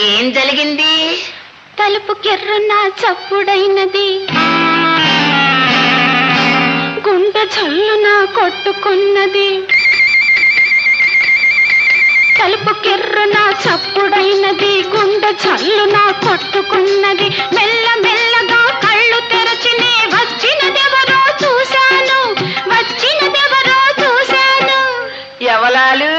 ఏం జరిగింది? తలుపు కెర్రున చప్పుడైనది, గుండె చల్లున కొట్టుకున్నది. తలుపు కెర్రున చప్పుడైనది, గుండె చల్లున కొట్టుకున్నది. మెల్ల మెల్లగా కళ్ళు తెరచినే వచ్చినదెవరో చూశాను, వచ్చినదెవరో చూశాను. ఎవలాలు?